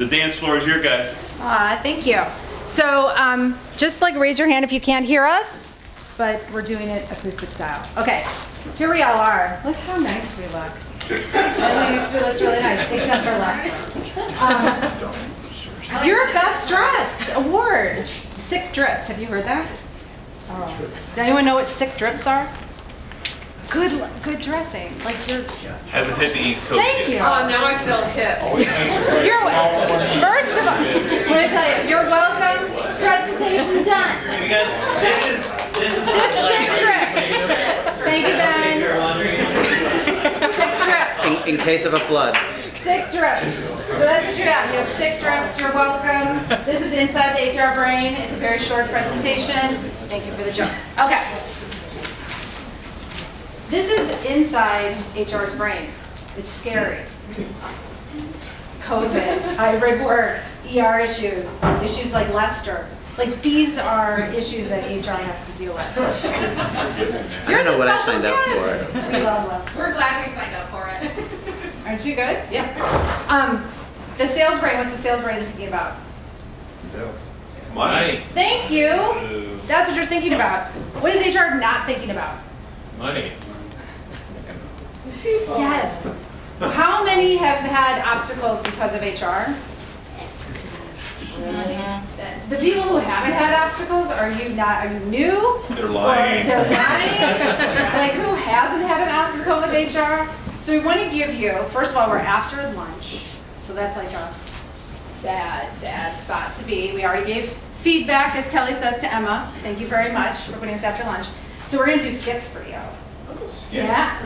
The dance floor is your guys. Thank you. So just like raise your hand if you can't hear us, but we're doing it acoustic style. Okay, here we all are. Look how nice we look. I think it looks really nice, except for Lester. Your best dressed award, sick drips. Have you heard that? Oh. Does anyone know what sick drips are? Good dressing, like yours. Hasn't hit the East Coast Thank you. Oh, now I feel hip. First of all, let me tell you, you're welcome. Presentation done. You guys, this is Sick drips. Thank you, Ben. Sick drips. in case of a flood. Sick drips. So that's what you have. You have sick drips. You're welcome. This is Inside the HR Brain. It's a very short presentation. Thank you for the joke. Okay. This is inside HR's brain. It's scary. COVID, hybrid work, ER issues, issues like Lester. Like these are issues that HR has to deal with. I don't know what I signed up for. We love Lester. We're glad we signed up for it. Aren't you good? Yeah. The sales brain, what's the sales brain thinking about? Sales. Money. Thank you. That's what you're thinking about. What is HR not thinking about? Money. Yes. How many have had obstacles because of HR? The people who haven't had obstacles, are you new? They're lying. Or they're lying? Like who hasn't had an obstacle with HR? So we want to give you, first of all, we're after lunch. So that's like a sad spot to be. We already gave feedback, as Kelly says to Emma. Thank you very much for putting us after lunch. So we're going to do skits for you. Yeah.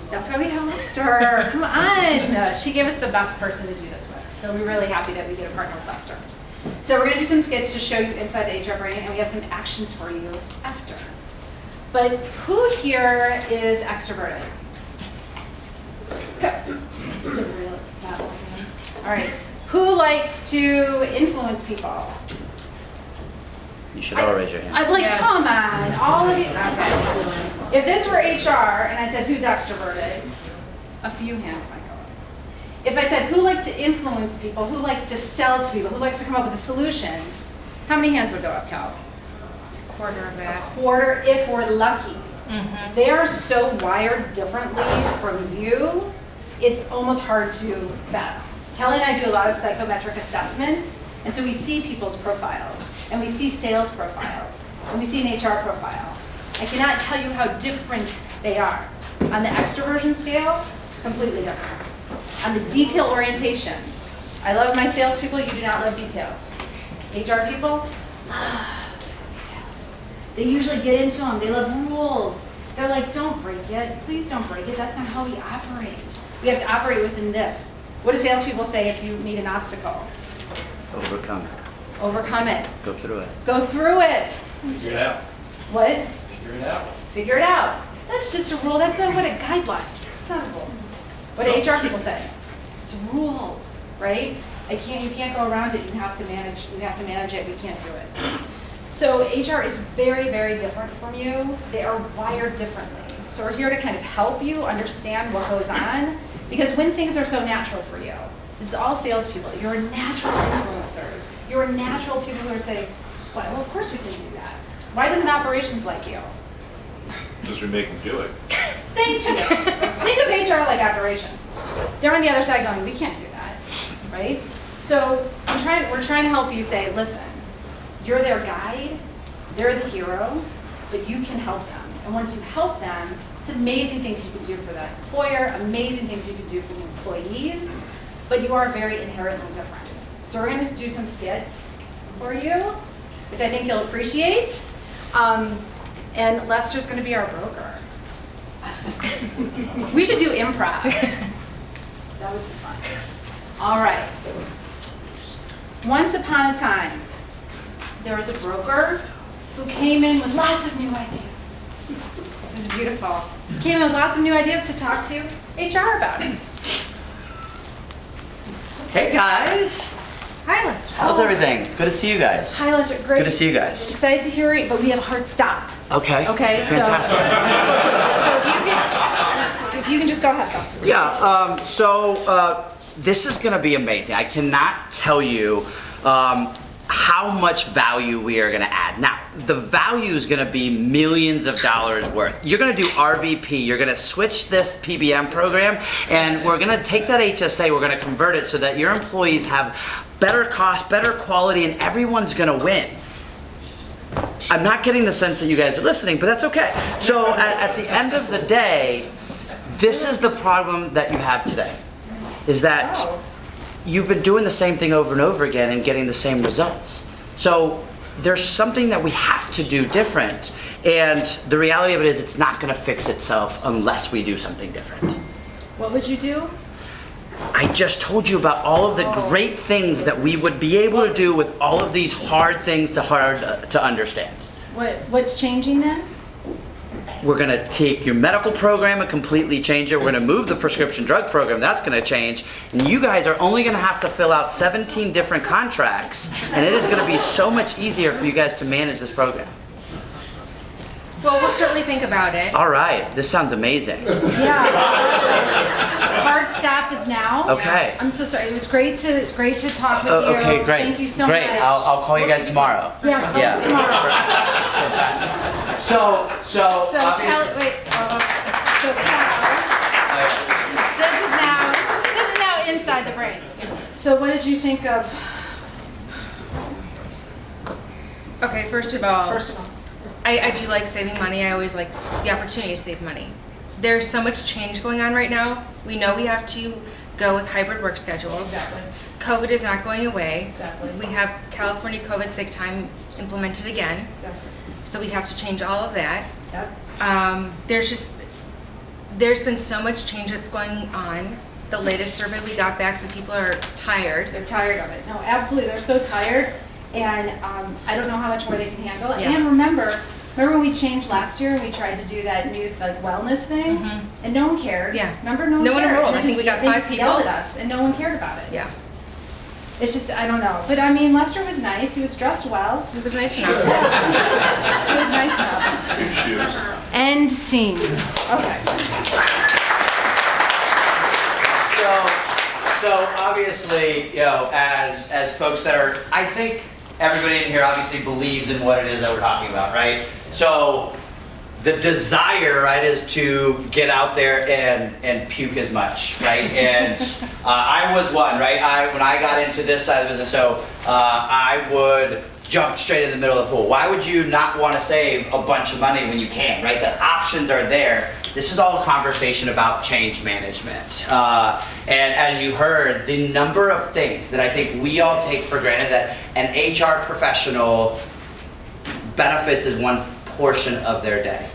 That's why we have Lester. Come on. She gave us the best person to do this with. So we're really happy that we get a partner with Lester. So we're going to do some skits to show you inside the HR brain, and we have some actions for you after. But who here is extroverted? Good. All right. Who likes to influence people? You should all raise your hand. I'm like, Yes. come on, all of you. Okay. If this were HR and I said, who's extroverted? A few hands might go up. If I said, who likes to influence people? Who likes to sell to people? Who likes to come up with the solutions? How many hands would go up, Cal? Quarter of that. Quarter, if we're lucky. They are so wired differently from you, it's almost hard to fathom. Kelly and I do a lot of psychometric assessments, and so we see people's profiles, and we see sales profiles, and we see an HR profile. I cannot tell you how different they are. On the extroversion scale, completely different. On the detail orientation, I love my salespeople, you do not love details. HR people, details. They usually get into them, they love rules. They're like, don't break it, please don't break it, that's not how we operate. We have to operate within this. What do salespeople say if you meet an obstacle? Overcome it. Overcome it. Go through it. Go through it. Figure it out. What? Figure it out. Figure it out. That's just a rule. That's a guideline. It's not a rule. What do HR people say? It's a rule, right? You can't go around it. You have to manage it. We can't do it. So HR is very, very different from you. They are wired differently. So we're here to kind of help you understand what goes on, because when things are so natural for you, this is all salespeople. You're natural influencers. You're natural people who are saying, well, of course we can do that. Why doesn't operations like you? Because we make them do it. Thank you. Think of HR like operations. They're on the other side going, we can't do that, right? So we're trying to help you say, listen, you're their guide, they're the hero, but you can help them. And once you help them, it's amazing things you can do for the employer, amazing things you can do for the employees, but you are very inherently different. So we're going to do some skits for you, which I think you'll appreciate. And Lester's going to be our broker. We should do improv. That would be fun. All right. Once upon a time, there was a broker who came in with lots of new ideas. It was beautiful. Came in with lots of new ideas to talk to HR about it. Hey guys! Hi, Lester. How's everything? Good to see you guys. Hi, Lester. Great. Good to see you guys. Excited to hear it, but we have a hard stop. Okay. Okay. Fantastic. So if you can just go ahead. Go. Yeah, this is going to be amazing. I cannot tell you how much value we are going to add. Now, the value is going to be millions of dollars worth. You're going to do RBP. You're going to switch this PBM program, and we're going to take that HSA. We're going to convert it so that your employees have better cost, better quality, and everyone's going to win. I'm not getting the sense that you guys are listening, but that's okay. So at the end of the day, this is the problem that you have today, is that you've been doing the same thing over and over again and getting the same results. So there's something that we have to do different. And the reality of it is it's not going to fix itself unless we do something different. What would you do? I just told you about all of the great things that we would be able to do with all of these hard things to understand. What's changing then? We're going to take your medical program and completely change it. We're going to move the prescription drug program. That's going to change. And you guys are only going to have to fill out 17 different contracts. And it is going to be so much easier for you guys to manage this program. Well, we'll certainly think about it. All right. This sounds amazing. Yeah. Hard stop is now. Okay. I'm so sorry. It was great to talk with you. Okay, great. Thank you so great. much. I'll call you guys tomorrow. Yeah, call us tomorrow. Fantastic. So obviously. Cal, wait. So Cal, this is now inside the brain. So what did you think of? Okay, first of all, I do like saving money. I always like the opportunity to save money. There's so much change going on right now. We know we have to go with hybrid work schedules. Exactly. COVID is not going away. Exactly. We have California COVID sick time implemented again. Exactly. So we have to change all of that. Yep. There's been so much change that's going on. The latest survey we got back, so people are tired. They're tired of it. No, absolutely. They're so tired, and I don't know how much more they can handle. Yeah. And remember when we changed last year and we tried to do that new wellness thing, and no one cared. Yeah. Remember, no one No one cared. enrolled. And I think we got they 5 just people. yelled at us, and no one cared about it. Yeah, It's just, I don't know. But I mean, Lester was nice. He was dressed well. it was nice enough. He was nice enough. New shoes. End scene. Okay. So obviously, you know, as folks that are, I think everybody in here obviously believes in what it is that we're talking about, right? So the desire, right, is to get out there and puke as much, right? And I was one, right? When I got into this side of the business, so I would jump straight in the middle of the pool. Why would you not want to save a bunch of money when you can, right? The options are there. This is all a conversation about change management. And as you heard, the number of things that I think we all take for granted that an HR professional benefits is one portion of their day,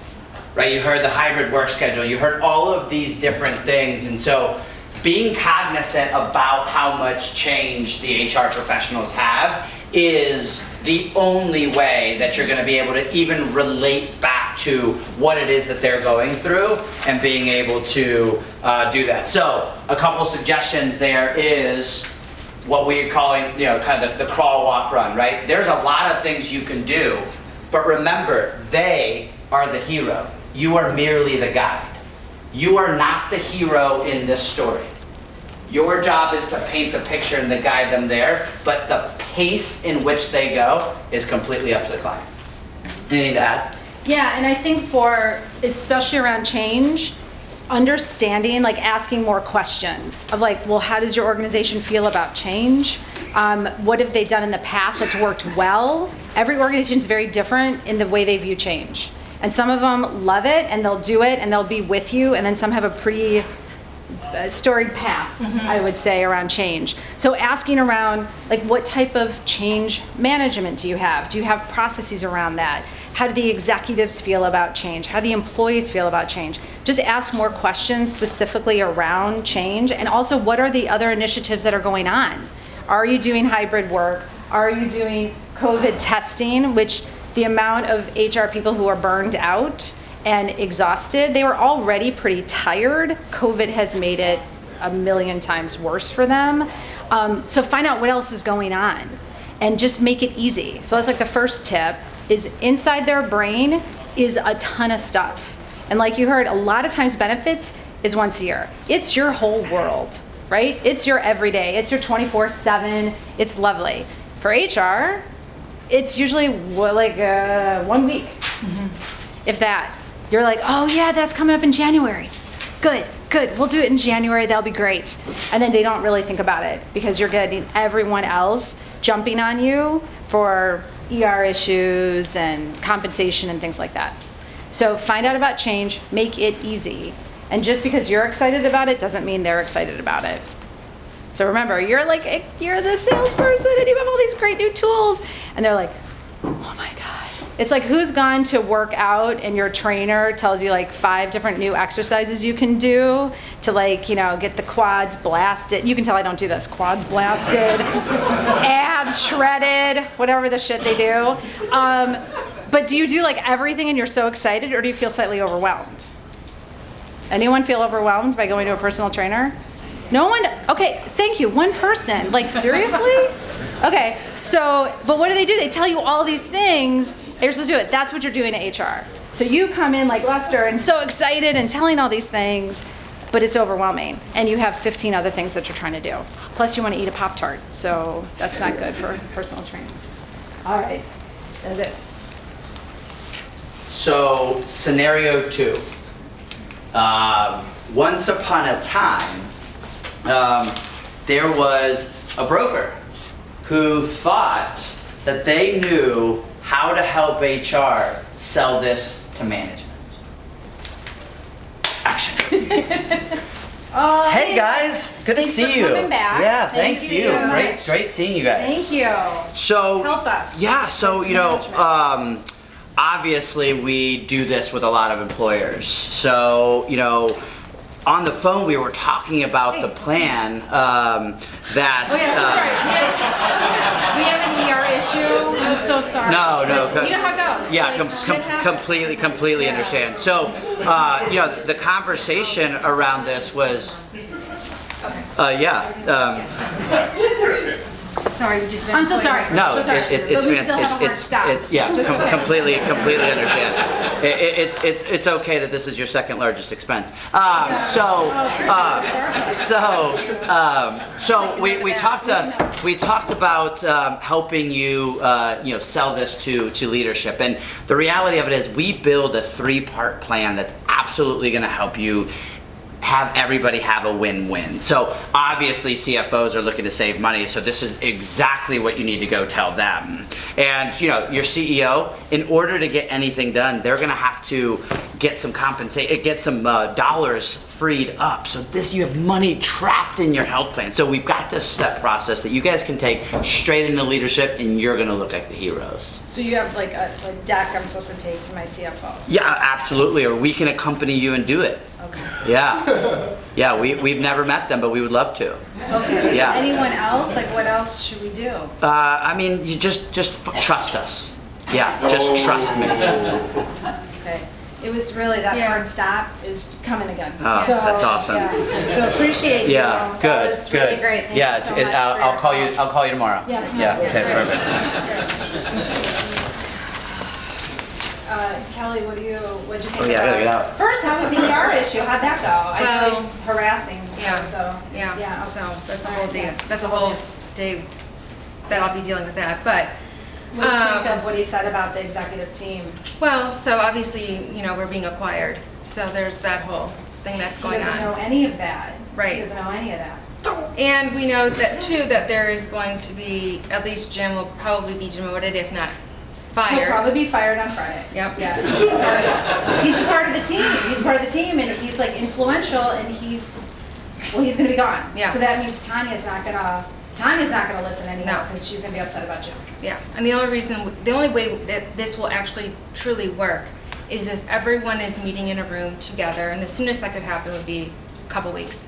right? You heard the hybrid work schedule. You heard all of these different things. And so being cognizant about how much change the HR professionals have is the only way that you're going to be able to even relate back to what it is that they're going through and being able to do that. So a couple suggestions there is what we're calling, you know, kind of the crawl, walk, run, right? There's a lot of things you can do, but remember, they are the hero. You are merely the guide. You are not the hero in this story. Your job is to paint the picture and to guide them there, but the pace in which they go is completely up to the client. Anything to add? Yeah, and I think for, especially around change, understanding, like asking more questions of like, well, how does your organization feel about change? What have they done in the past that's worked well? Every organization is very different in the way they view change. And some of them love it and they'll do it and they'll be with you, and then some have a pretty storied past, I would say, around change. So asking around, like, what type of change management do you have? Do you have processes around that? How do the executives feel about change? How do the employees feel about change? Just ask more questions specifically around change. And also, what are the other initiatives that are going on? Are you doing hybrid work? Are you doing COVID testing, which the amount of HR people who are burned out and exhausted, they were already pretty tired. COVID has made it a million times worse for them. So find out what else is going on and just make it easy. So that's like the first tip, is inside their brain is a ton of stuff. And like you heard, a lot of times benefits is once a year. It's your whole world. right? It's your everyday, it's your 24/7, it's lovely. For HR, it's usually like 1 week, if that. You're like, oh yeah, that's coming up in January. Good, we'll do it in January, that'll be great. And then they don't really think about it because you're getting everyone else jumping on you for ER issues and compensation and things like that. So find out about change, make it easy. And just because you're excited about it doesn't mean they're excited about it. So remember, you're the salesperson and you have all these great new tools. And they're like, oh my God. It's like who's gone to work out and your trainer tells you like 5 different new exercises you can do to like, get the quads blasted. You can tell I don't do this. Quads blasted, abs shredded, whatever the shit they do. But do you do like everything and you're so excited, or do you feel slightly overwhelmed? Anyone feel overwhelmed by going to a personal trainer? No one? Okay, thank you. One person. Like, seriously? Okay, so, but what do? They tell you all these things, and you're supposed to do it. That's what you're doing at HR. So you come in like Lester and so excited and telling all these things, but it's overwhelming. And you have 15 other things that you're trying to do. Plus you want to eat a Pop-Tart, so that's not good for personal training. All right, that's it. So, scenario 2. Once upon a time, there was a broker who thought that they knew how to help HR sell this to management. Action. Hey guys, good to Thanks see for you. coming back. Yeah, thank Thank you. you so Great seeing you guys. Thank you. So Help us. Yeah, so With you know, management. obviously we do this with a lot of employers. So you know, on the phone we were talking about the plan that. Oh yeah, so sorry. We have an ER issue. I'm so sorry. No. You know how it goes. Yeah, Like, shit happens. completely Yeah. understand. So, you know, the conversation around this was. Sorry, we just. I'm so sorry. No, so sorry. it's but we still have a hard stop. yeah, Just okay. completely understand. It's okay that this is your second largest expense. So we talked about helping you you know, sell this to leadership, and the reality of it is we build a 3-part plan that's absolutely going to help you have everybody have a win-win. So obviously CFOs are looking to save money, so this is exactly what you need to go tell them. And you know, your CEO, in order to get anything done, they're gonna have to get some dollars freed up. So you have money trapped in your health plan. So we've got this step process that you guys can take straight into leadership, and you're gonna look like the heroes. So you have like a deck I'm supposed to take to my CFO. Yeah, absolutely, or we can accompany you and do it. Okay. Yeah, we've never met them, but we would love to. Okay. Yeah. Anyone else? Like, what else should we do? I mean, you just trust us. Yeah, just trust me. Okay. It was really that Yeah. hard stop is coming again. Oh, that's awesome. Yeah. So appreciate you. Yeah, That good, was good. really great. Thank Yeah, you so much for I'll your call you. call. I'll call you tomorrow. Yeah. Yeah. Okay, perfect. Kelly, what'd you think Oh, yeah, I gotta get out. First, how was the ER issue? How'd that go? I know Well, he's harassing yeah. her, so. Yeah. Yeah. So that's a All whole right, day. yeah. That's a whole day that I'll be dealing with that. But What do you think of what he said about the executive team? well, so obviously, you know, we're being acquired. So there's that whole thing that's He going doesn't know on. any of that. Right. He doesn't know any of that. And we know that too, that there is going to be, at least Jim will probably be demoted, if not He'll fired. probably be fired on Friday. Yep. Yeah. He's a part of the team. He's part of the team, and he's like influential, and he's gonna be gone. Yeah. So that means Tanya's not gonna listen anymore No. because she's gonna be upset about Jim. Yeah, and the only way that this will actually truly work is if everyone is meeting in a room together, and the soonest that could happen would be a couple weeks.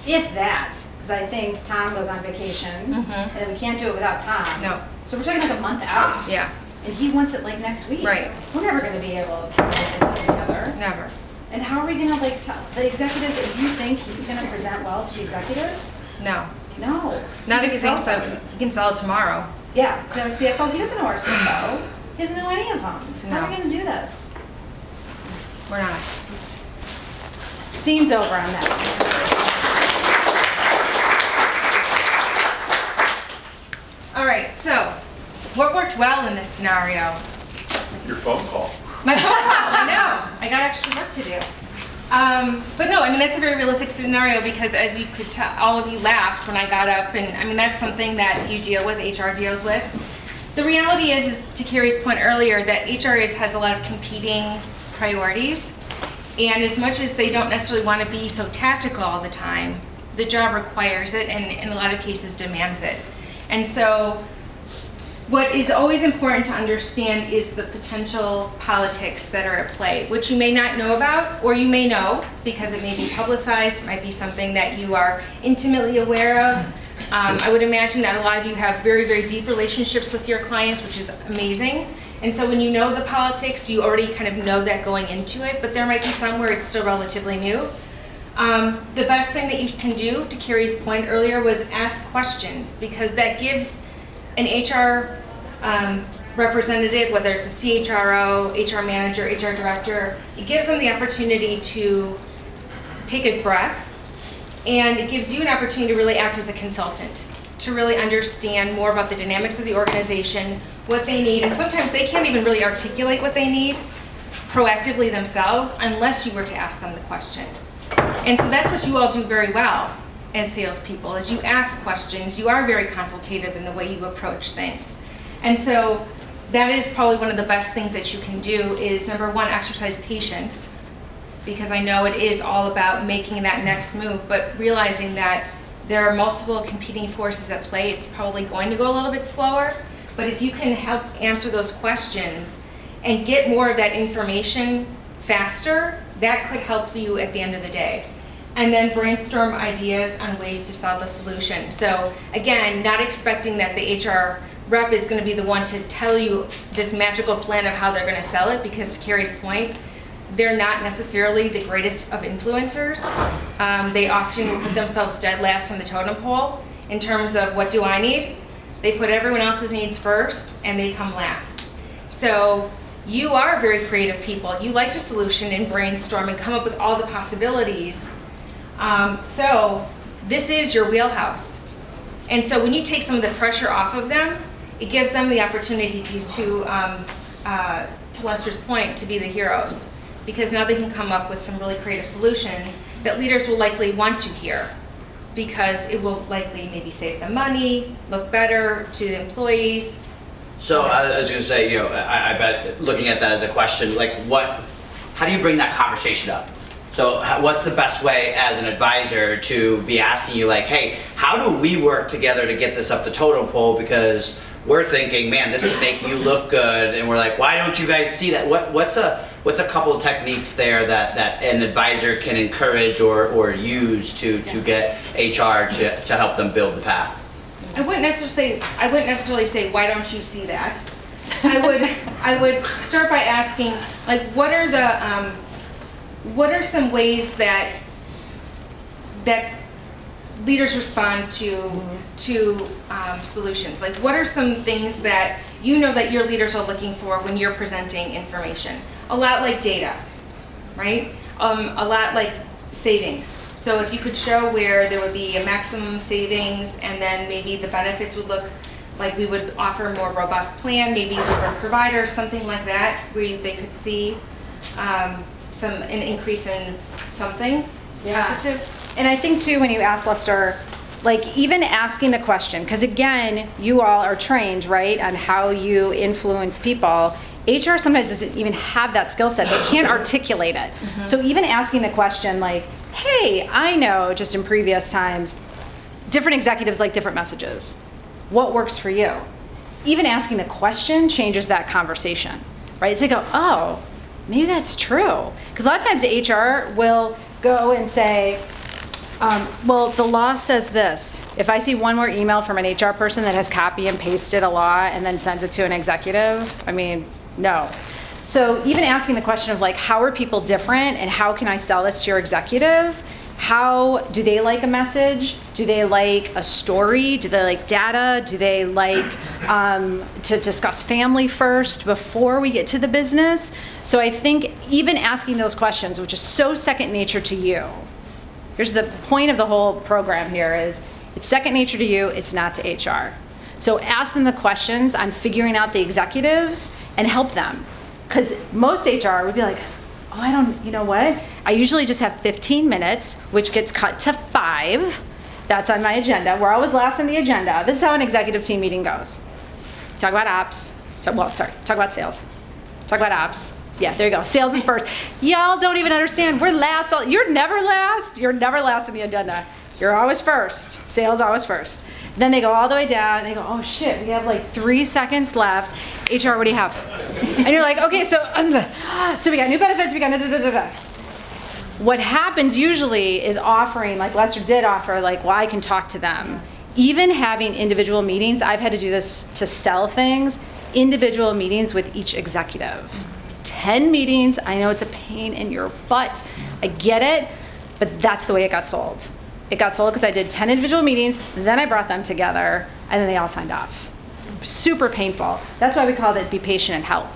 If that, because I think Tom goes on vacation, Mhm. and we can't do it without Tom. No. So we're talking like a month out. Yeah, And he wants it like next week. Right. We're never gonna be able to get that together. never. And how are we gonna like tell the executives? Do you think he's gonna present well to the executives? No. No. Not if Just you think tell so. them. You can sell it tomorrow. Yeah, to our CFO, he doesn't know our CFO. He doesn't know any of them. How are we No. gonna do this? We're not. Scene's over on that. All right, so what worked well in this scenario? Your phone call. My phone call, I know. I got extra work to do. But no, I mean, that's a very realistic scenario because as you could tell, all of you laughed when I got up, and I mean, that's something that you deal with, HR deals with. The reality is to Keri's point earlier, that HR has a lot of competing priorities, and as much as they don't necessarily want to be so tactical all the time, the job requires it and in a lot of cases demands it. And so what is always important to understand is the potential politics that are at play, which you may not know about, or you may know because it may be publicized, it might be something that you are intimately aware of. I would imagine that a lot of you have very, very deep relationships with your clients, which is amazing. And so when you know the politics, you already kind of know that going into it, but there might be some where it's still relatively new. The best thing that you can do, to Keri's point earlier, was ask questions, because that gives an HR representative, whether it's a CHRO, HR manager, HR director, it gives them the opportunity to take a breath, and it gives you an opportunity to really act as a consultant, to really understand more about the dynamics of the organization, what they need, and sometimes they can't even really articulate what they need proactively themselves unless you were to ask them the questions. And so that's what you all do very well as salespeople, is you ask questions, you are very consultative in the way you approach things. And so that is probably one of the best things that you can do is, number one, exercise patience, because I know it is all about making that next move, but realizing that there are multiple competing forces at play, it's probably going to go a little bit slower. But if you can help answer those questions and get more of that information faster, that could help you at the end of the day. And then brainstorm ideas on ways to solve the solution. So again, not expecting that the HR rep is going to be the one to tell you this magical plan of how they're going to sell it, because to Keri's point, they're not necessarily the greatest of influencers. They often put themselves dead last on the totem pole in terms of what do I need. They put everyone else's needs first and they come last. So you are very creative people. You like to solution and brainstorm and come up with all the possibilities. So this is your wheelhouse. And so when you take some of the pressure off of them, it gives them the opportunity to Lester's point, to be the heroes. Because now they can come up with some really creative solutions that leaders will likely want to hear, because it will likely maybe save them money, look better to the employees. So I was going to say, I bet looking at that as a question, like how do you bring that conversation up? So what's the best way as an advisor to be asking you, like, hey, how do we work together to get this up the totem pole? Because we're thinking, man, this would make you look good, and we're like, why don't you guys see that? What's a couple of techniques there that an advisor can encourage or use to get HR to help them build the path? I wouldn't necessarily say, why don't you see that? I would start by asking, like, what are some ways that leaders respond to solutions? Like, what are some things that you know that your leaders are looking for when you're presenting information? A lot like data, right? A lot like savings. So if you could show where there would be a maximum savings, and then maybe the benefits would look like we would offer a more robust plan, maybe different providers, something like that, where they could see an increase in something positive. And I think too, when you ask Lester, like even asking the question, because again, you all are trained, right, on how you influence people. HR sometimes doesn't even have that skill set. They can't articulate it. Mm-hmm. So even asking the question like, hey, I know just in previous times, different executives like different messages. What works for you? Even asking the question changes that conversation, right? So they go, oh, maybe that's true. Because a lot of times HR will go and say, well, the law says this. If I see one more email from an HR person that has copy and pasted a law and then sends it to an executive, I mean, no. So even asking the question of like, how are people different and how can I sell this to your executive? How do they like a message? Do they like a story? Do they like data? Do they like to discuss family first before we get to the business? So I think even asking those questions, which is so second nature to you, here's the point of the whole program here is it's second nature to you, it's not to HR. So ask them the questions on figuring out the executives and help them. Because most HR would be like, oh, I don't, you know what? I usually just have 15 minutes, which gets cut to 5. That's on my agenda. We're always last on the agenda. This is how an executive team meeting goes. Talk about ops. Talk about sales. Talk about ops. Yeah, there you go. Sales is first. Y'all don't even understand. We're last. You're never last. You're never last on the agenda. You're always first. Sales always first. Then they go all the way down and they go, oh shit, we have like 3 seconds left. HR, what do you have? And you're like, okay, so we got new benefits, we got da-da-da-da-da. What happens usually is offering, like Lester did offer, like, well, I can talk to them. Even having individual meetings, I've had to do this to sell things, individual meetings with each executive. 10 meetings, I know it's a pain in your butt. I get it, but that's the way it got sold. It got sold because I did 10 individual meetings, then I brought them together, and then they all signed off. Super painful. That's why we called it Be Patient and Help.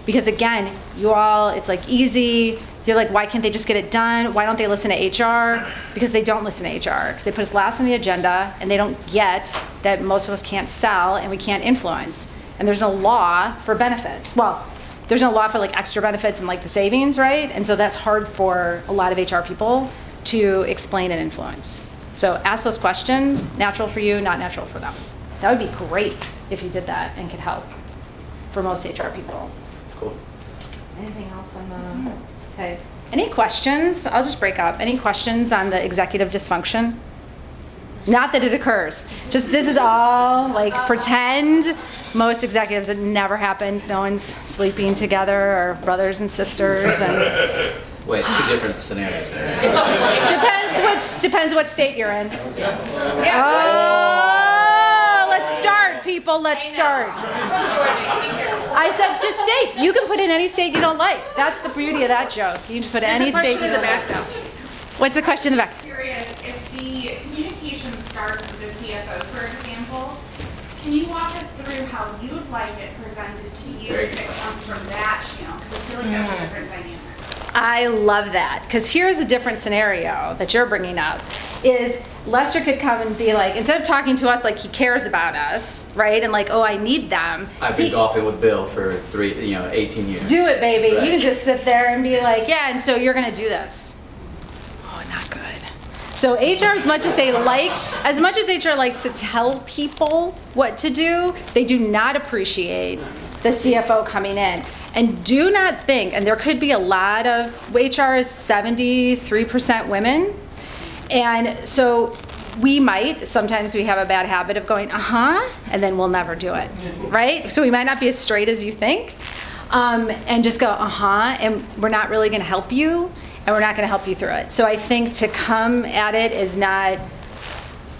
Because again, you all, it's like easy. You're like, why can't they just get it done? Why don't they listen to HR? Because they don't listen to HR. Because they put us last on the agenda, and they don't get that most of us can't sell and we can't influence. And there's no law for benefits. Well, there's no law for like extra benefits and like the savings, right? And so that's hard for a lot of HR people to explain and influence. So ask those questions, natural for you, not natural for them. That would be great if you did that and could help for most HR people. Cool. Anything else on the, okay. Any questions? I'll just break up. Any questions on the executive dysfunction? Not that it occurs. Just this is all like pretend. Most executives, it never happens. No one's sleeping together or brothers and sisters and Wait, 2 different scenarios there. Depends what state you're in. Oh, let's start, people. Let's start. I said just state. You can put in any state you don't like. That's the beauty of that joke. You can just put any state you don't like. What's the question in the back? Curious, if the communication starts with the CFO, for example, can you walk us through how you'd like it presented to you if it comes from that channel? Because I feel like that's a different dynamic. I love that, because here's a different scenario that you're bringing up, is Lester could come and be like, instead of talking to us like he cares about us, right, and like, oh, I need them. I've been golfing with Bill for 18 years. Do it, baby. Right. You can just sit there and be like, yeah, and so you're gonna do this. Oh, not good. So HR, as much as HR likes to tell people what to do, they do not appreciate the CFO coming in. And do not think, and there could be a lot of, HR is 73% women. And so sometimes we have a bad habit of going, and then we'll never do it, right? So we might not be as straight as you think, and just go, and we're not really gonna help you, and we're not gonna help you through it. So I think to come at it is not,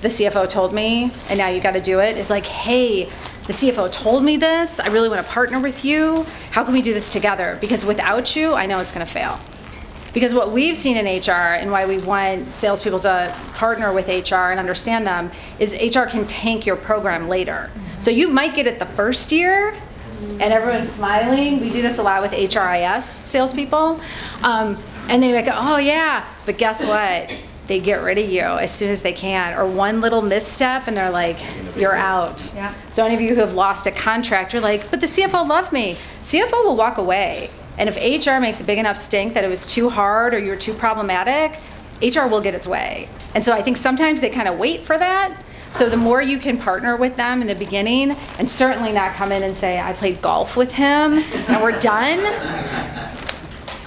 the CFO told me, and now you gotta do it. It's like, hey, the CFO told me this, I really wanna partner with you. How can we do this together? Because without you, I know it's gonna fail. Because what we've seen in HR and why we want salespeople to partner with HR and understand them is HR can tank your program later. So you might get it the first year and everyone's smiling. We do this a lot with HRIS salespeople. And they might go, oh yeah, but guess what? They get rid of you as soon as they can, or one little misstep and they're like, you're out. Yeah. So any of you who have lost a contract, you're like, but the CFO loved me. CFO will walk away. And if HR makes a big enough stink that it was too hard or you're too problematic, HR will get its way. And so I think sometimes they kind of wait for that. So the more you can partner with them in the beginning, and certainly not come in and say, I played golf with him and we're done,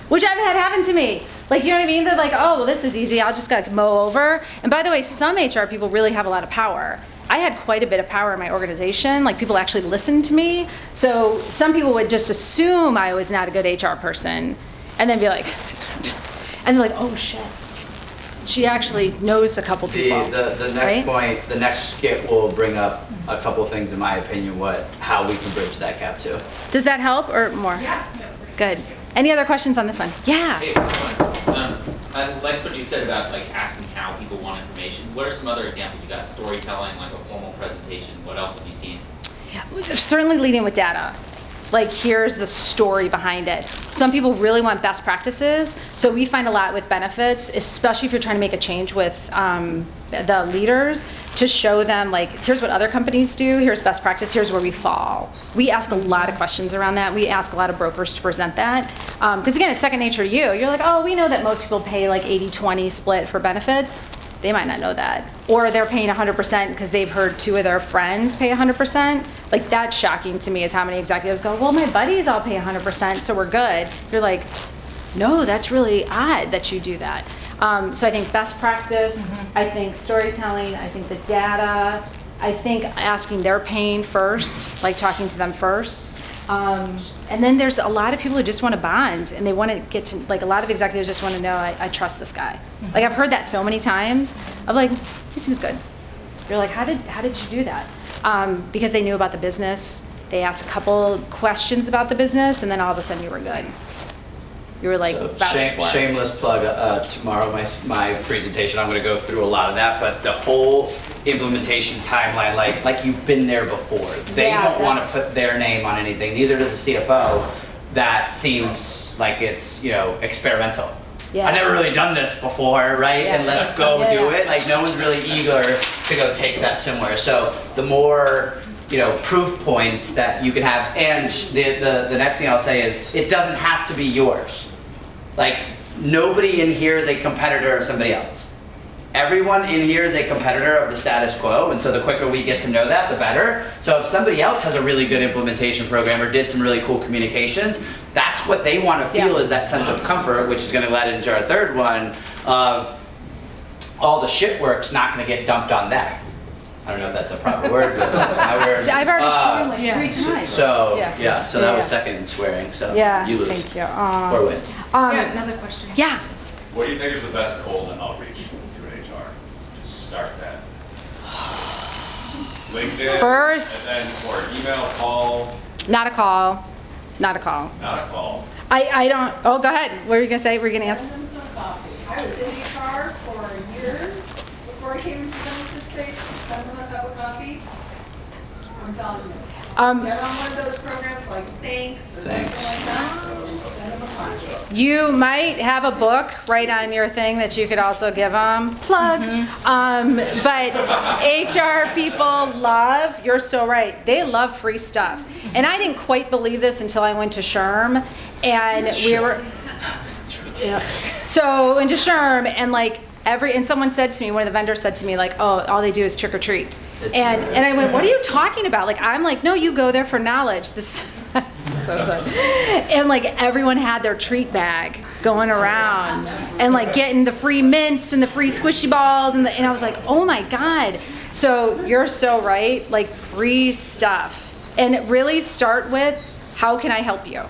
which I've had happen to me. Like, you know what I mean? They're like, oh, well, this is easy. I'll just like mow over. And by the way, some HR people really have a lot of power. I had quite a bit of power in my organization. Like, people actually listened to me. So some people would just assume I was not a good HR person and then be like, and they're like, oh shit. She actually knows a couple people. The next right? point, the next skit will bring up a couple things, in my opinion, how we can bridge that gap too. Does that help or more? Yeah. Good. Any other questions on this one? Yeah. Hey, I like what you said about like asking how people want information. What are some other examples you got? Storytelling, like a formal presentation. What else have you seen? Certainly leading with data. Like, here's the story behind it. Some people really want best practices, so we find a lot with benefits, especially if you're trying to make a change with the leaders to show them, like, here's what other companies do, here's best practice, here's where we fall. We ask a lot of questions around that. We ask a lot of brokers to present that. Because again, it's second nature to you. You're like, oh, we know that most people pay like 80-20 split for benefits. They might not know that. Or they're paying 100% because they've heard 2 of their friends pay 100%. Like, that's shocking to me, is how many executives go, well, my buddies all pay 100%, so we're good. You're like, no, that's really odd that you do that. So I think best practice, I think storytelling, I think the data, I think asking their pain first, like talking to them first. And then there's a lot of people who just want to bond, and they want to get to, like, a lot of executives just want to know, I trust this guy. Like, I've heard that so many times of like, he seems good. You're like, how did you do that? Because they knew about the business. They asked a couple questions about the business, and then all of a sudden you were good. You were like, So shameless plug, tomorrow my presentation, I'm gonna go through a lot of that, but the whole implementation timeline, like you've been there before. They Yeah, don't wanna that's- put their name on anything, neither does the CFO. That seems like it's, experimental. Yeah. I've never really done this before, right? Yeah. And let's go Yeah, do yeah. it. Like, no one's really eager to go take that somewhere. So the more, proof points that you can have, and the next thing I'll say is, it doesn't have to be yours. Like, nobody in here is a competitor of somebody else. Everyone in here is a competitor of the status quo, and so the quicker we get to know that, the better. So if somebody else has a really good implementation program or did some really cool communications, that's what they want to feel, Yeah. is that sense of comfort, which is going to lead into our third one of all the shit work's not going to get dumped on them. I don't know if that's a proper word, but that's my word. I've already sworn like yeah. 3 times. So, Yeah. so that was Yeah. second swearing, so Yeah, you lose. thank you. Or win. Yeah, another question. Yeah. What do you think is the best cold outreach to an HR to start that? LinkedIn? First. And then, or email, call, Not a call. Not a call. not a call. I don't, oh, go ahead. What were you going to say? Were you going to answer? Some coffee. I was in HR for years before I came into the benefit space. Send them a cup of coffee. I'm telling you. Get on one of those programs like Thanks or something Thanks. like that. Send them a coffee. You might have a book right on your thing that you could also give them. Plug. But HR people love, you're so right, they love free stuff. And I didn't quite believe this until I went to SHRM, and we were, yeah. So into SHRM, and like and someone said to me, one of the vendors said to me, like, oh, all they do is trick or treat. And I went, what are you talking about? Like, I'm like, no, you go there for knowledge. This so sad. And like everyone had their treat bag going around and like getting the free mints and the free squishy balls and I was like, oh my God. So you're so right, like free stuff. And really start with, how can I help you?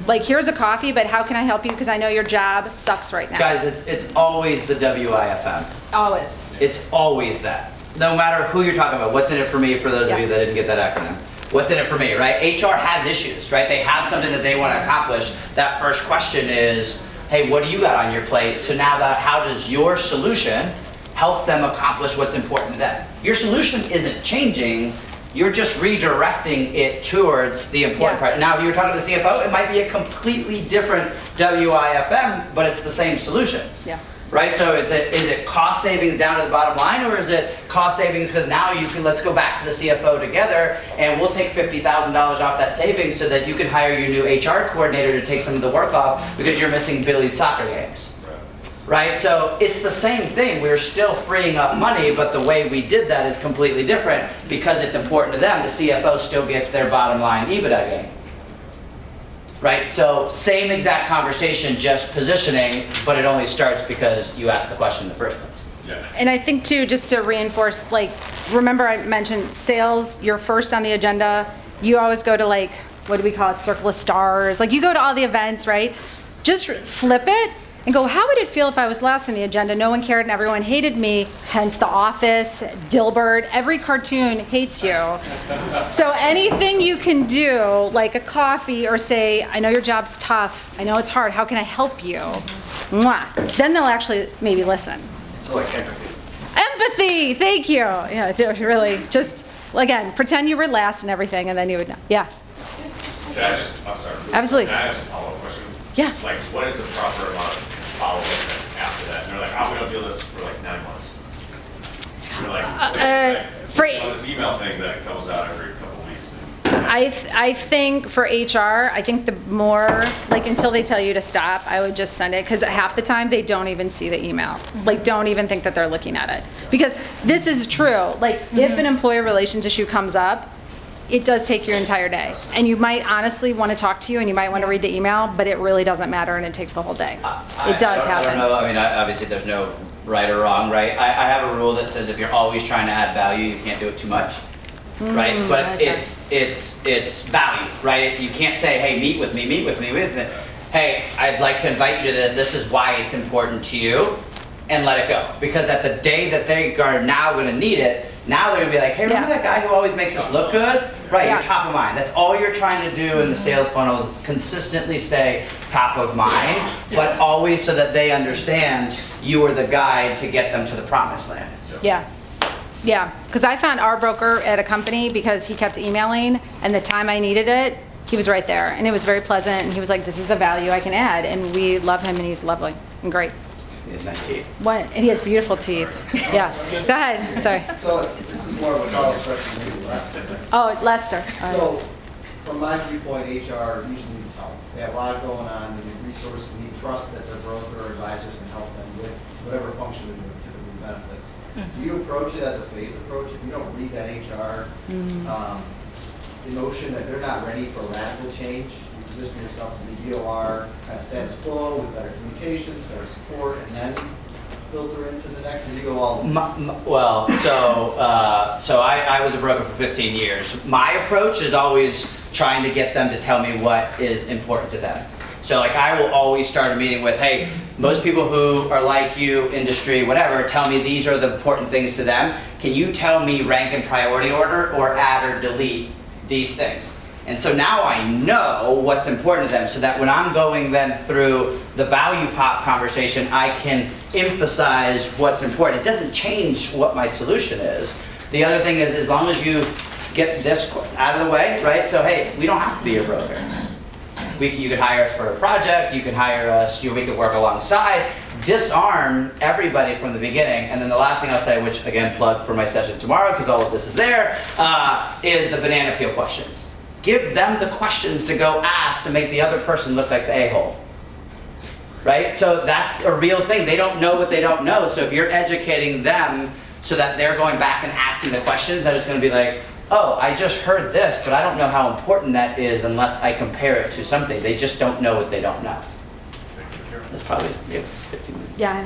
Like, here's a coffee, but how can I help you? Because I know your job sucks right now. Guys, it's always the WIFM. Always. It's always that. No matter who you're talking about. What's in it for me, for those of you that didn't get that acronym? What's in it for me, right? HR has issues, right? They have something that they want to accomplish. That first question is, hey, what do you got on your plate? So now how does your solution help them accomplish what's important to them? Your solution isn't changing. You're just redirecting it towards the important part. Now, if you're talking to the CFO, it might be a completely different WIFM, but it's the same solution. Yeah. Right? So is it cost savings down to the bottom line, or is it cost savings because now let's go back to the CFO together and we'll take $50,000 off that savings so that you can hire your new HR coordinator to take some of the work off because you're missing Billy's soccer games. Right? So it's the same thing. We're still freeing up money, but the way we did that is completely different because it's important to them. The CFO still gets their bottom line EBITDA gain. Right? So same exact conversation, just positioning, but it only starts because you asked the question in the first place. Yeah. And I think too, just to reinforce, like, remember I mentioned sales, you're first on the agenda. You always go to, like, what do we call it, Circle of Stars. Like, you go to all the events, right? Just flip it and go, how would it feel if I was last on the agenda? No one cared and everyone hated me, hence The Office, Dilbert, every cartoon hates you. So anything you can do, like a coffee, or say, I know your job's tough, I know it's hard, how can I help you? Mwah. Then they'll actually maybe listen. So like empathy. Empathy, thank you. Yeah, really, just, again, pretend you were last and everything, and then you would know. Yeah, I'm sorry. Absolutely. Can I ask a follow-up question? yeah. Like, what is the proper amount of follow-up after that? And they're like, oh, we don't do this for like 9 months. You're like, for- on this email thing that comes out every couple of weeks. I think for HR, I think the more, like, until they tell you to stop, I would just send it, because half the time they don't even see the email. Like, don't even think that they're looking at it. Because this is true, like, if an employee relations issue comes up, it does take your entire day. And you might honestly want to talk to you, and you might want to read the email, but it really doesn't matter, and it takes the whole day. It does happen. I don't know, I mean, obviously there's no right or wrong, right? I have a rule that says if you're always trying to add value, you can't do it too much, right? But okay. it's value, right? You can't say, hey, meet with me. Hey, I'd like to invite you to this is why it's important to you, and let it go. Because at the day that they are now gonna need it, now they're gonna be like, hey, remember that guy who always makes us look good? Right, Yeah. you're top of mind. That's all you're trying to do in the sales funnel is consistently stay top of mind, but always so that they understand you are the guide to get them to the promised land. Yeah. Yeah, because I found our broker at a company because he kept emailing, and the time I needed it, he was right there. And it was very pleasant, and he was like, this is the value I can add. And we love him, and he's lovely and great. He has nice teeth. What? And he has beautiful teeth. Yeah. Go ahead. Sorry. So this is more of a follow-up question, maybe Lester. Oh, Lester. All right. So from my viewpoint, HR usually needs help. They have a lot going on, they need resources, they need trust that their broker or advisors can help them with whatever function they're doing, typically benefits. Do you approach it as a phase approach? If you don't read that HR emotion that they're not ready for radical change, you position yourself to be DOR, kind of status quo with better communications, better support, and then filter into the next, and you go all. Well, so I was a broker for 15 years. My approach is always trying to get them to tell me what is important to them. So like I will always start a meeting with, hey, most people who are like you, industry, whatever, tell me these are the important things to them. Can you tell me rank and priority order or add or delete these things? And so now I know what's important to them so that when I'm going then through the value pop conversation, I can emphasize what's important. It doesn't change what my solution is. The other thing is as long as you get this out of the way, right? So hey, we don't have to be your broker. You could hire us for a project, you can hire us, we could work alongside, disarm everybody from the beginning. And then the last thing I'll say, which again, plug for my session tomorrow, because all of this is there, is the banana peel questions. Give them the questions to go ask to make the other person look like the a-hole. Right? So that's a real thing. They don't know what they don't know. So if you're educating them so that they're going back and asking the questions, that it's going to be like, oh, I just heard this, but I don't know how important that is unless I compare it to something. They just don't know what they don't know. That's probably 15 minutes. Yeah. All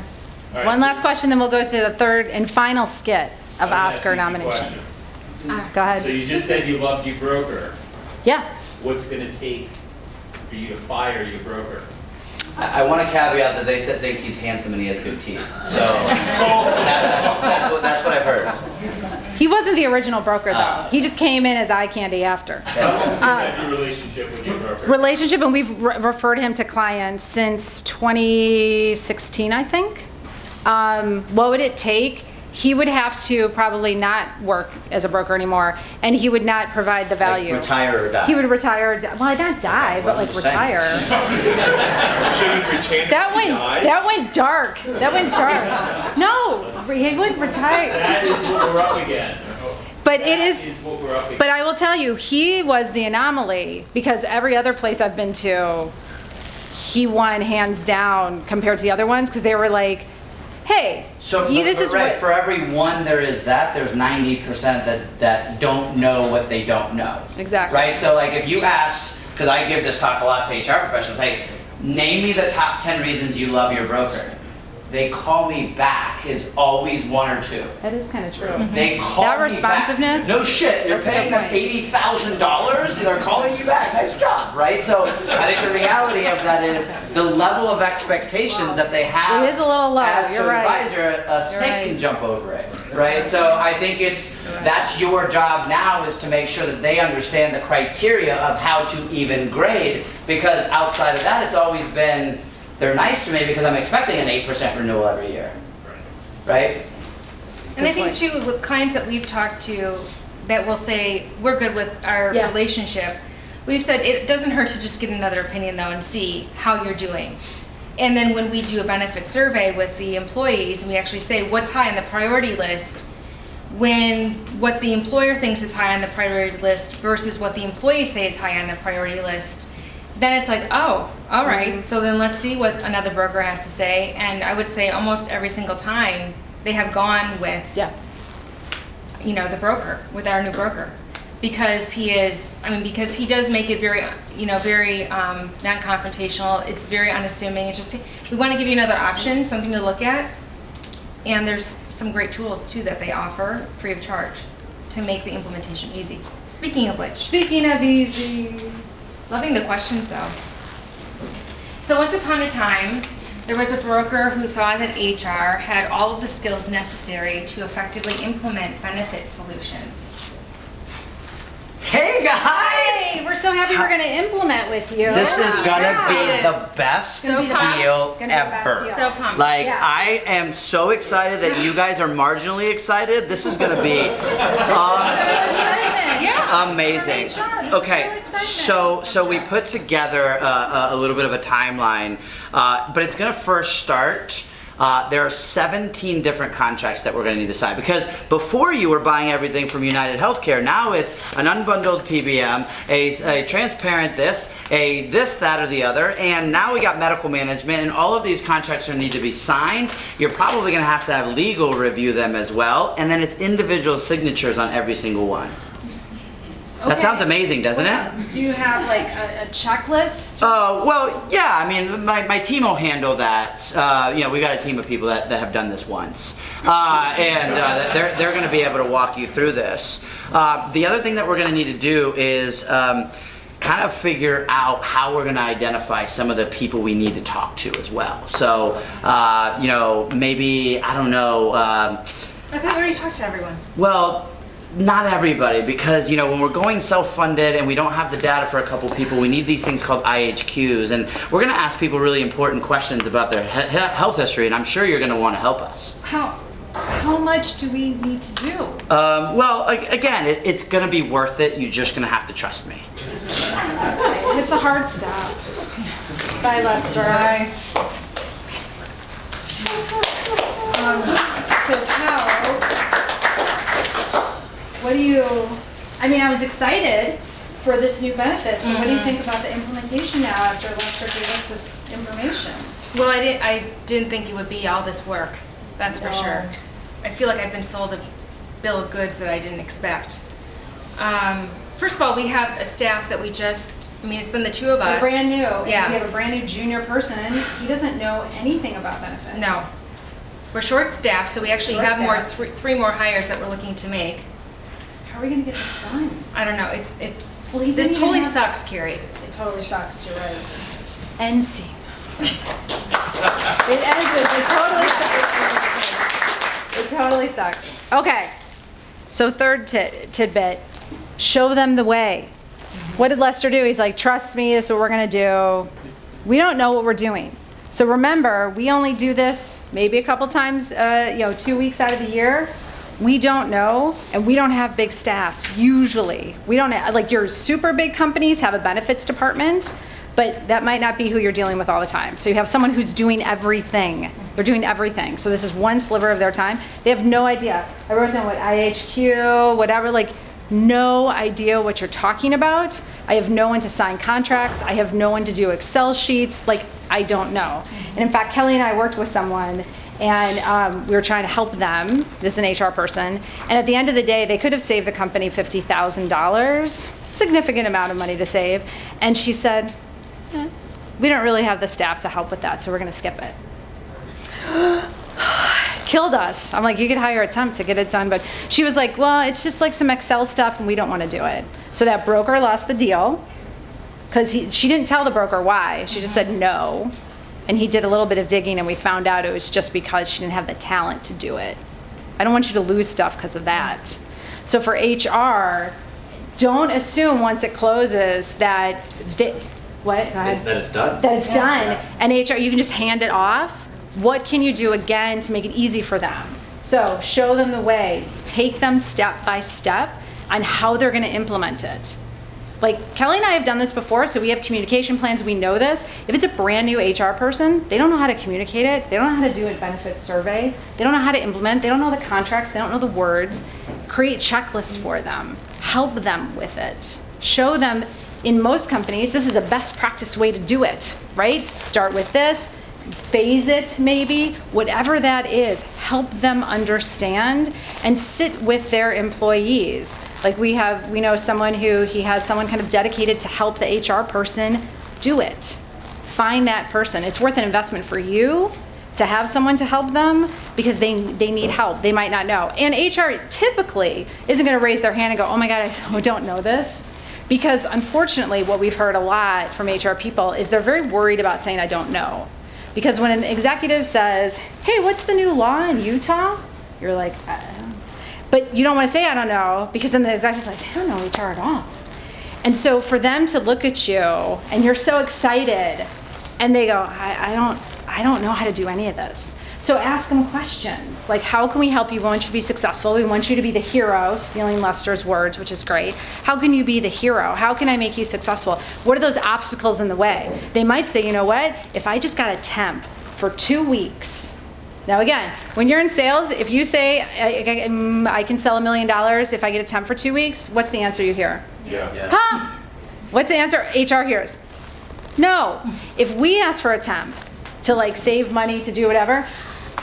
right, One so- last question, then we'll go to the third and final skit of I'm gonna ask Oscar you two nomination. questions. Go ahead. So you just said you loved your broker. Yeah. What's it gonna take for you to fire your broker? I want to caveat that they think he's handsome and he has good teeth. So that's what I've heard. He wasn't the original broker, though. He just came in as eye candy after. Have your relationship with your broker? Relationship, and we've referred him to clients since 2016, I think. What would it take? He would have to probably not work as a broker anymore, and he would not provide the value. Like retire or die. He would retire, well, not die, but like I'm just saying. retire. Shouldn't retain That went dark. That went dark. No, he wouldn't retire. That is what we're up against. But it That is. is what we're up against. But I will tell you, he was the anomaly because every other place I've been to, he won hands down compared to the other ones because they were like, hey, So this but is right, what. for every one there is that, there's 90% that don't know what they don't know. Exactly. Right? So like if you asked, because I give this talk a lot to HR professionals, hey, name me the top 10 reasons you love your broker. They call me back is always one or two. That is kind of true. They call That me responsiveness? back. No shit, you're That's a good paying them point. $80,000, they're calling you back, nice job, right? So I think the reality of that is the level of expectations that they have It is a little low, as you're to right. advisor, a snake right. can jump over it, right? So I think that's your job now is to make sure that they understand the criteria of how to even grade, because outside of that, it's always been, they're nice to me because I'm expecting an 8% renewal every year, right? And I think too, with clients that we've talked to that will say, we're good with our Yeah. relationship, we've said it doesn't hurt to just get another opinion though and see how you're doing. And then when we do a benefit survey with the employees, and we actually say what's high on the priority list, when what the employer thinks is high on the priority list versus what the employees say is high on the priority list, then it's like, oh, all right, so then let's see what another broker has to say. And I would say almost every single time they have gone with, you know, the broker, with our new broker. Because he is, I mean, because he does make it very, you know, very non-confrontational. It's very unassuming. It's just, we want to give you another option, something to look at. And there's some great tools too that they offer free of charge to make the implementation easy. Speaking of which. Speaking of easy. Loving the questions though. So once upon a time, there was a broker who thought that HR had all of the skills necessary to effectively implement benefit solutions. Hey guys! Hey, we're so happy we're going to implement with you. This is gonna Yeah. be the best So deal pumped. It's gonna be the best ever. deal. So pumped. Like, Yeah. I am so excited that you guys are marginally excited. This is gonna be Excitement. Yeah. amazing. For HR, this is Okay, real excitement. so we put together a little bit of a timeline, but it's gonna first start. There are 17 different contracts that we're going to need to sign, because before you were buying everything from United Healthcare. Now it's an unbundled PBM, a transparent this, a this, that, or the other, and now we got medical management, and all of these contracts are need to be signed. You're probably going to have legal review them as well, and then it's individual signatures on every single one. That Okay. sounds amazing, doesn't it? Do you have like a checklist? Well, yeah, I mean, my team will handle that. You know, we got a team of people that have done this once. And they're going to be able to walk you through this. The other thing that we're going to need to do is kind of figure out how we're going to identify some of the people we need to talk to as well. So, you know, maybe, I don't know. I thought we already talked to everyone. Well, not everybody, because, you know, when we're going self-funded and we don't have the data for a couple people, we need these things called IHQs, and we're going to ask people really important questions about their health history, and I'm sure you're going to want to help us. How much do we need to do? Well, again, it's going to be worth it. You're just going to have to trust me. It's a hard stop. Bye, Lester. Bye. So how? What do you? I mean, I was excited for this new benefit. So what do you think about the implementation now after Lester gave us this information? Well, I didn't think it would be all this work. That's for sure. I feel like I've been sold a bill of goods that I didn't expect. First of all, we have a staff that I mean, it's been the two of us. They're brand new. And Yeah. we have a brand new junior person. He doesn't know anything about benefits. No. We're short staffed, so we actually have three more hires that we're looking to make. How are we gonna get this done? I don't know. It's Well, he this didn't totally even have- sucks, Keri. It totally sucks. You're right. NC. It totally sucks. Okay. So third tidbit, show them the way. What did Lester do? He's like, trust me, this is what we're gonna do. We don't know what we're doing. So remember, we only do this maybe a couple times, 2 weeks out of the year. We don't know, and we don't have big staffs, usually. We don't have, like your super big companies have a benefits department, but that might not be who you're dealing with all the time. So you have someone who's doing everything. They're doing everything. So this is one sliver of their time. They have no idea. I wrote down what IHQ, whatever, like no idea what you're talking about. I have no one to sign contracts. I have no one to do Excel sheets. Like, I don't know. And in fact, Kelly and I worked with someone, and we were trying to help them. This is an HR person. And at the end of the day, they could have saved the company $50,000, significant amount of money to save. And she said, we don't really have the staff to help with that, so we're going to skip it. Killed us. I'm like, you could hire a temp to get it done. But she was like, well, it's just like some Excel stuff, and we don't want to do it. So that broker lost the deal because she didn't tell the broker why. She just said no. And he did a little bit of digging, and we found out it was just because she didn't have the talent to do it. I don't want you to lose stuff because of that. So for HR, don't assume once it closes that what? Go ahead. That it's done. That it's done. And HR, you can just hand it off. What can you do again to make it easy for them? So show them the way. Take them step by step on how they're going to implement it. Like Kelly and I have done this before, so we have communication plans, we know this. If it's a brand new HR person, they don't know how to communicate it, they don't know how to do a benefits survey, they don't know how to implement, they don't know the contracts, they don't know the words. Create checklists for them, help them with it. Show them, in most companies, this is a best practice way to do it, right? Start with this, phase it maybe, whatever that is, help them understand and sit with their employees. Like we know someone he has someone kind of dedicated to help the HR person do it. Find that person. It's worth an investment for you to have someone to help them because they need help. They might not know. And HR typically isn't gonna raise their hand and go, oh my God, I don't know this. Because unfortunately, what we've heard a lot from HR people is they're very worried about saying, I don't know. Because when an executive says, hey, what's the new law in Utah? You're like, I don't know. But you don't want to say, I don't know, because then the executive's like, I don't know HR at all. And so for them to look at you and you're so excited and they go, I don't know how to do any of this. So ask them questions like, how can we help you? We want you to be successful. We want you to be the hero, stealing Lester's words, which is great. How can you be the hero? How can I make you successful? What are those obstacles in the way? They might say, you know what? If I just got a temp for 2 weeks. Now again, when you're in sales, if you say, I can sell $1 million if I get a temp for 2 weeks, what's the answer you hear? Yeah. Huh? What's the answer HR hears? No. If we ask for a temp to like save money, to do whatever,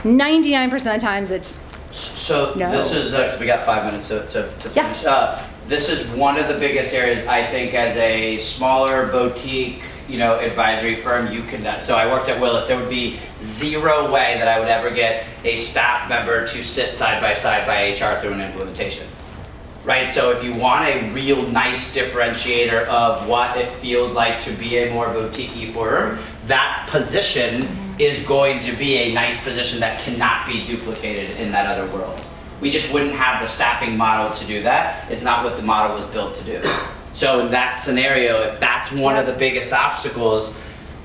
99% of the times it's So no. this is, because we got 5 minutes to Yeah. finish. This is one of the biggest areas, I think, as a smaller boutique, advisory firm, you can, so I worked at Willis, there would be zero way that I would ever get a staff member to sit side by HR through an implementation. Right, so if you want a real nice differentiator of what it feels like to be a more boutique firm, that position is going to be a nice position that cannot be duplicated in that other world. We just wouldn't have the staffing model to do that. It's not what the model was built to do. So in that scenario, if that's one of the biggest obstacles,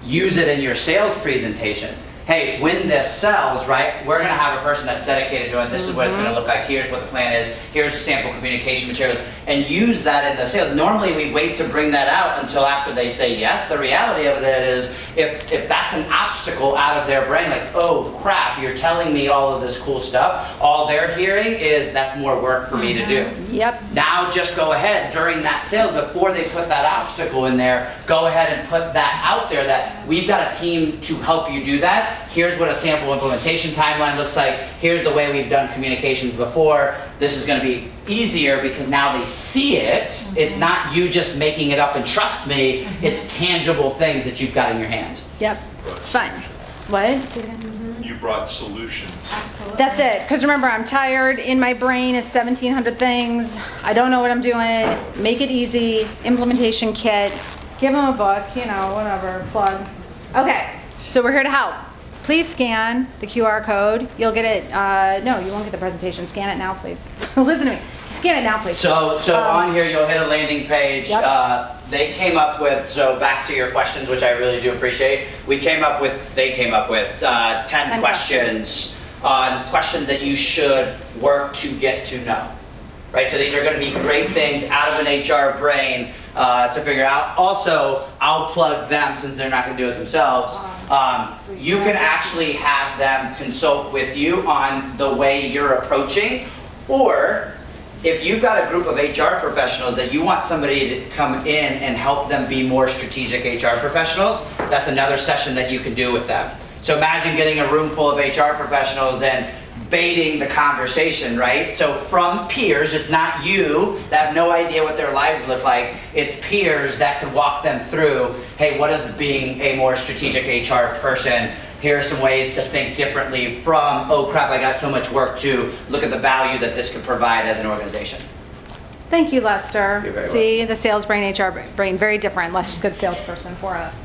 use it in your sales presentation. Hey, when this sells, right, we're gonna have a person that's dedicated to it. This is what it's gonna look like. Here's what the plan is. Here's the sample communication materials. And use that in the sales. Normally we wait to bring that out until after they say yes. The reality of it is, if that's an obstacle out of their brain, like, oh crap, you're telling me all of this cool stuff, all they're hearing is that's more work for me to do. Yep. Now just go ahead during that sales, before they put that obstacle in there, go ahead and put that out there that we've got a team to help you do that. Here's what a sample implementation timeline looks like. Here's the way we've done communications before. This is going to be easier because now they see it. It's not you just making it up and trust me. It's tangible things that you've got in your hand. Yep. Fun. What? Say it again. You brought solutions. Absolutely. That's it. Because remember, I'm tired. In my brain is 1,700 things. I don't know what I'm doing. Make it easy. Implementation kit. Give them a book. Whatever. Plug. Okay. So we're here to help. Please scan the QR code. You'll get it. No, you won't get the presentation. Scan it now, please. Listen to me. Scan it now, please. So on here, you'll hit a landing page. Yep. They came up with, so back to your questions, which I really do appreciate. They came up with 10 questions on questions that you should work to get to know. Right, so these are gonna be great things out of an HR brain to figure out. Also, I'll plug them since they're not gonna do it themselves. You can actually have them consult with you on the way you're approaching, or if you've got a group of HR professionals that you want somebody to come in and help them be more strategic HR professionals, that's another session that you can do with them. So imagine getting a room full of HR professionals and baiting the conversation, right? So from peers, it's not you that have no idea what their lives look like, it's peers that could walk them through, hey, what is being a more strategic HR person? Here are some ways to think differently from, oh crap, I got so much work, to look at the value that this could provide as an organization. Thank you, Lester. You're very See, the sales brain, HR brain, very different. Lester's a good salesperson for us.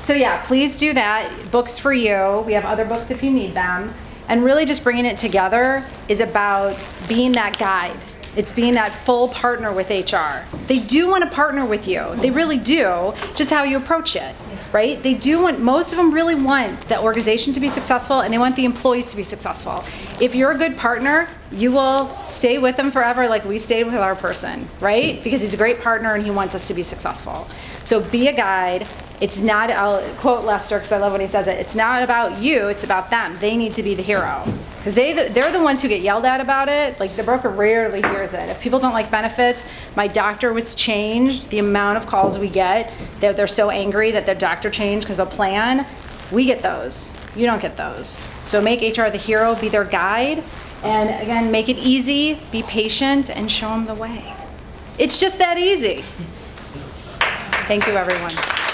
So yeah, please do that. Books for you. We have other books if you need them. And really just bringing it together is about being that guide. It's being that full partner with HR. They do want to partner with you. They really do, just how you approach it. right? They do want, most of them really want the organization to be successful and they want the employees to be successful. If you're a good partner, you will stay with them forever like we stayed with our person, right? Because he's a great partner and he wants us to be successful. So be a guide. It's not, I'll quote Lester because I love when he says it, it's not about you, it's about them. They need to be the hero. Because they're the ones who get yelled at about it. Like the broker rarely hears it. If people don't like benefits, my doctor was changed, the amount of calls we get, they're so angry that their doctor changed because of a plan, we get those. You don't get those. So make HR the hero, be their guide, and again, make it easy, be patient, and show them the way. It's just that easy. Thank you, everyone.